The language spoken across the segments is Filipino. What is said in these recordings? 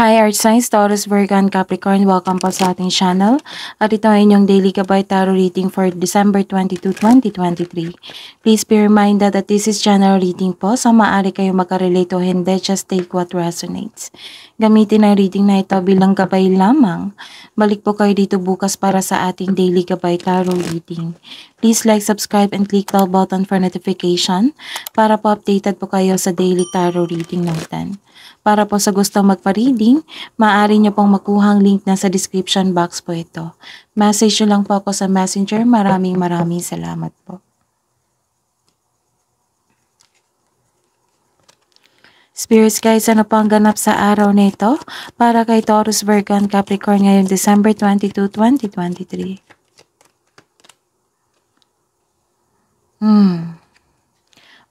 Hi Art Signs, Taurus, Virgo, and Capricorn. Welcome po sa ating channel. At ito ay inyong Daily Gabay Tarot Reading for December 22, 2023. Please be reminded that this is general reading po. So maaari kayo makarelate o hindi. Just take what resonates. Gamitin ang reading na ito bilang gabay lamang. Balik po kayo dito bukas para sa ating Daily Gabay Tarot Reading. Please like, subscribe, and click bell button for notification para po updated po kayo sa Daily Tarot Reading natin. Para po sa gustong magpa-reading, maaari nyo pong makuha ang link na sa description box po ito. Message nyo lang po ako sa Messenger. Maraming salamat po. Spirits guys, ano po ang ganap sa araw na ito? Para kay Taurus, Virgo, and Capricorn ngayong December 22, 2023.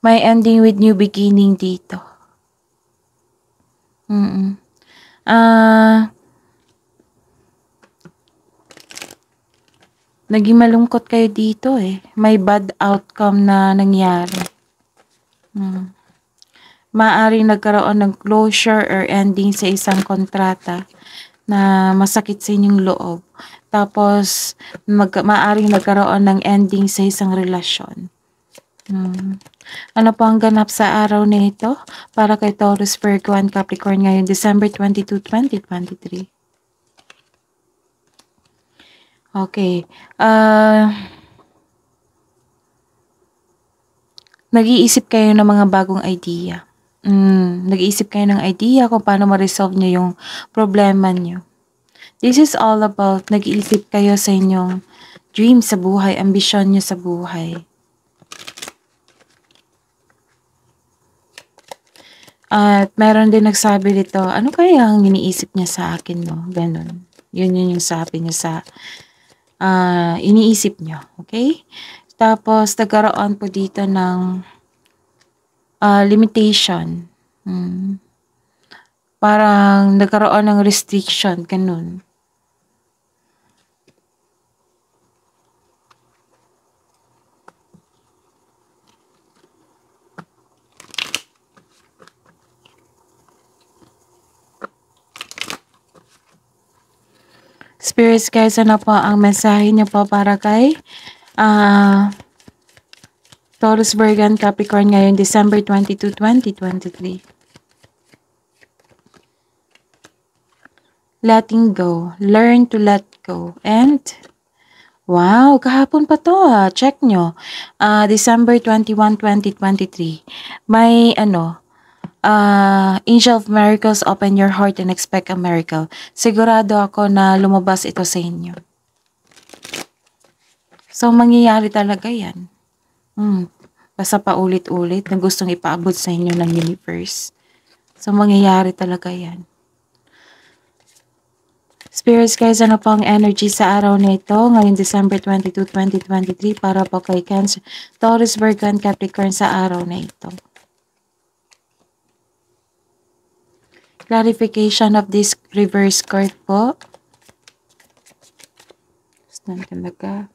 May ending with new beginning dito. Naging malungkot kayo dito eh. May bad outcome na nangyari. Maaaring nagkaroon ng closure or ending sa isang kontrata na masakit sa inyong loob. Tapos, maaaring nagkaroon ng ending sa isang relasyon. Ano po ang ganap sa araw na ito para kay Taurus, Virgo, and Capricorn ngayong December 22, 2023? Okay. Nag-iisip kayo ng mga bagong idea. Nag-iisip kayo ng idea kung paano ma-resolve nyo yung problema nyo. This is all about nag-iisip kayo sa inyong dream sa buhay, ambisyon nyo sa buhay. At meron din nagsabi dito, ano kaya ang iniisip niya sa akin, no? Ganun. Yun yung sabi niya sa iniisip niyo. Okay? Tapos, nagkaroon po dito ng limitation. Parang nagkaroon ng restriction. Ganun. Spirits guys, ano po ang mensahe niyo po para kay Taurus, Virgo, and Capricorn ngayong December 22, 2023? Letting go. Learn to let go. And, wow, kahapon pa to check nyo. December 21, 2023. May Angel of Miracles, open your heart and expect a miracle. Sigurado ako na lumabas ito sa inyo. So, mangyayari talaga yan. Basta paulit-ulit na gustong ipaabot sa inyo ng universe. So, mangyayari talaga yan. Spirits guys, ano po ang energy sa araw na ito ngayong December 22, 2023 para po kay Cancer, Taurus, Virgo, and Capricorn sa araw na ito? Clarification of this reverse card po. Saan talaga?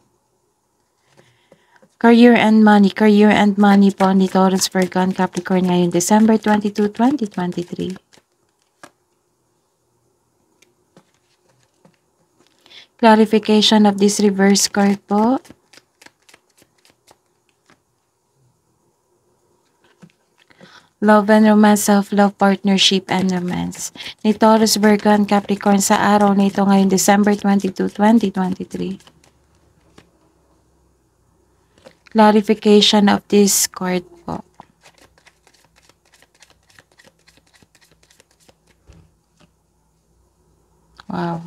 Career and money. Career and money po ni Taurus, Virgo, and Capricorn ngayong December 22, 2023. Clarification of this reverse card po. Love and romance, self-love, partnership, and romance. Ni Taurus, Virgo, and Capricorn sa araw na ito ngayong December 22, 2023. Clarification of this card po. Wow.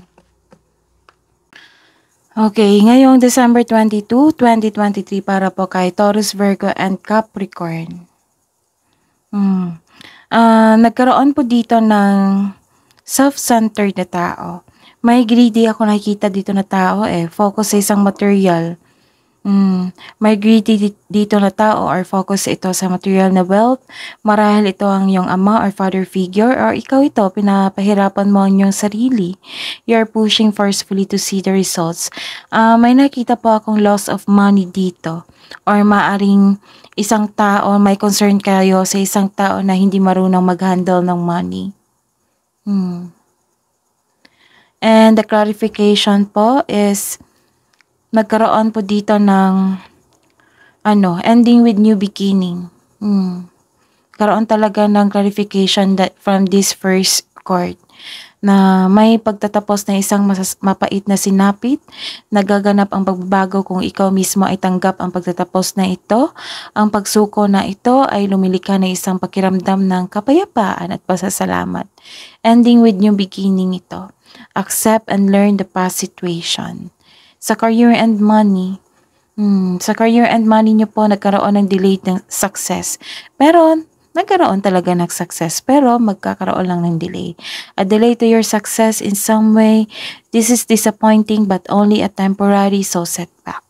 Okay, ngayong December 22, 2023 para po kay Taurus, Virgo, and Capricorn. Nagkaroon po dito ng self-centered na tao. May greedy ako nakikita dito na tao focus sa isang material. May greedy dito na tao or focus ito sa material na wealth. Marahil ito ang iyong ama or father figure or ikaw ito, pinapahirapan mo ang iyong sarili. You're pushing forcefully to see the results. May nakita po akong loss of money dito. Or maaring isang tao, may concern kayo sa isang tao na hindi marunong mag-handle ng money. And the clarification po is nagkaroon po dito ng ending with new beginning. Karoon talaga ng clarification that from this first court na may pagtatapos na isang mapait na sinapit, nagaganap ang pagbabago kung ikaw mismo ay tanggap ang pagtatapos na ito. Ang pagsuko na ito ay lumilikha ng isang pakiramdam ng kapayapaan at pasasalamat. Ending with new beginning ito. Accept and learn the past situation. Sa career and money, sa career and money nyo po, nagkaroon ng delayed ng success. Pero, nagkaroon talaga ng success, pero magkakaroon lang ng delay. A delay to your success in some way, this is disappointing but only a temporary setback.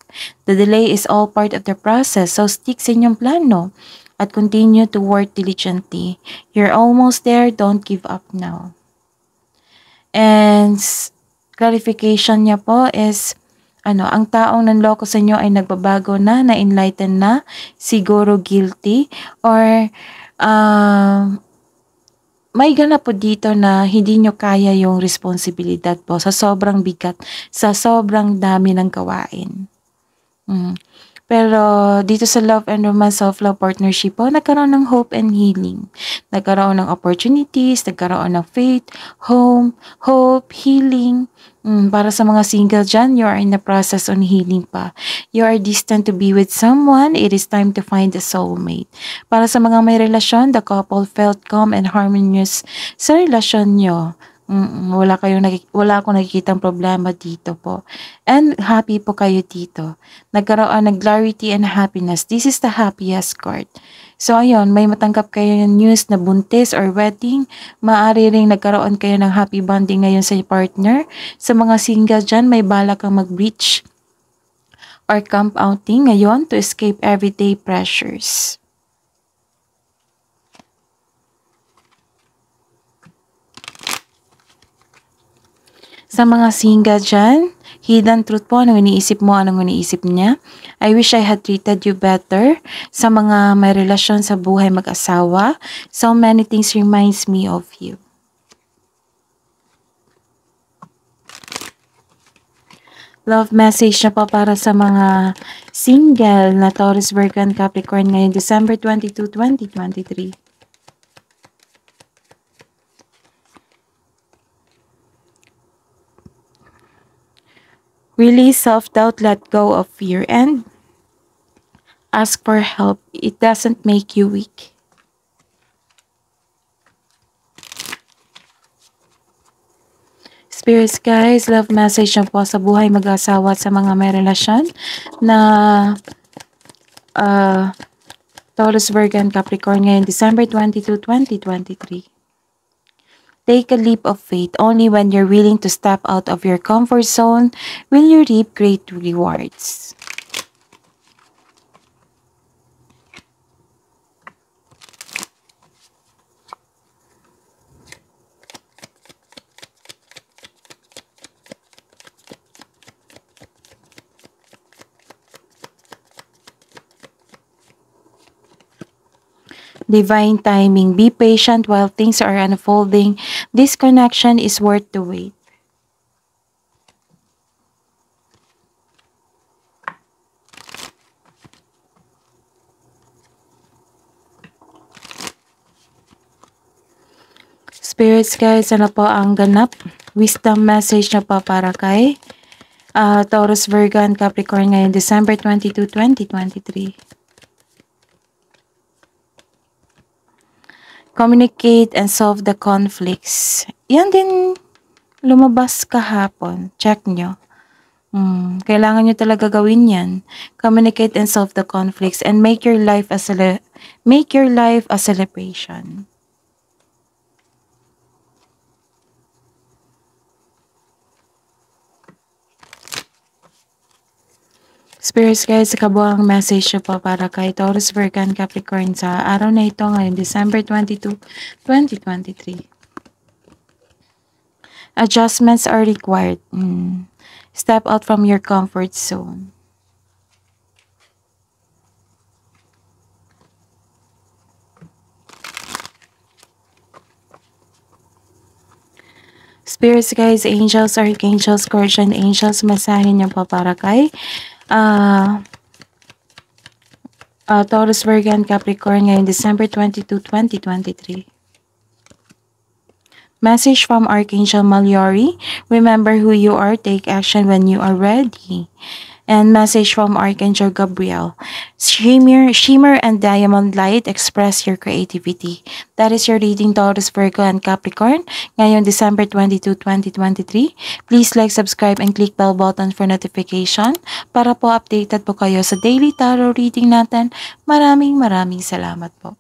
The delay is all part of the process, so stick sa inyong plano at continue to work diligently. You're almost there, don't give up now. And clarification niya po is, ang taong nanloko sa inyo ay nagbabago na enlighten na, siguro guilty, or may ganap po dito na hindi nyo kaya yung responsibilidad po sa sobrang bigat, sa sobrang dami ng gawain. Pero dito sa love and romance, self-love partnership po, nagkaroon ng hope and healing. Nagkaroon ng opportunities, nagkaroon ng faith, hope, healing. Para sa mga single dyan, you are in the process on healing pa. You are destined to be with someone. It is time to find a soulmate. Para sa mga may relasyon, the couple felt calm and harmonious sa relasyon nyo. Wala akong nakikitang problema dito po. And happy po kayo dito. Nagkaroon ng clarity and happiness. This is the happiest card. So ayun, may matanggap kayo ng news na buntis or wedding. Maaari ring nagkaroon kayo ng happy bonding ngayon sa partner. Sa mga single dyan, may balak kang mag-beach or camp outing ngayon to escape everyday pressures. Sa mga single dyan, hidden truth po, anong iniisip mo, anong iniisip niya. I wish I had treated you better. Sa mga may relasyon sa buhay mag-asawa, so many things reminds me of you. Love message na po para sa mga single na Taurus, Virgo, and Capricorn ngayong December 22, 2023. Release self-doubt, let go of fear, and ask for help. It doesn't make you weak. Spirits guys, love message na po sa buhay mag-asawa at sa mga may relasyon na Taurus, Virgo, and Capricorn ngayong December 22, 2023. Take a leap of faith. Only when you're willing to step out of your comfort zone will you reap great rewards. Divine timing. Be patient while things are unfolding. This connection is worth the wait. Spirits guys, ano po ang ganap? Wisdom message na po para kay Taurus, Virgo, and Capricorn ngayon December 22, 2023. Communicate and solve the conflicts. Yan din lumabas kahapon. Check nyo. Kailangan nyo talaga gawin yan. Communicate and solve the conflicts and make your life a celebration. Spirits guys, kabuang message po para kay Taurus, Virgo, and Capricorn sa araw na ito ngayon, December 22, 2023. Adjustments are required. Step out from your comfort zone. Spirits, guys, angels, archangels, guardian angels, masahin niyo po para kay Taurus, Virgo, and Capricorn ngayong December 22, 2023. Message from Archangel Mallory. Remember who you are. Take action when you are ready. And message from Archangel Gabriel. Shimmer and diamond light. Express your creativity. That is your reading, Taurus, Virgo, and Capricorn. Ngayong December 22, 2023. Please like, subscribe, and click bell button for notification para po updated po kayo sa daily tarot reading natin. Maraming salamat po.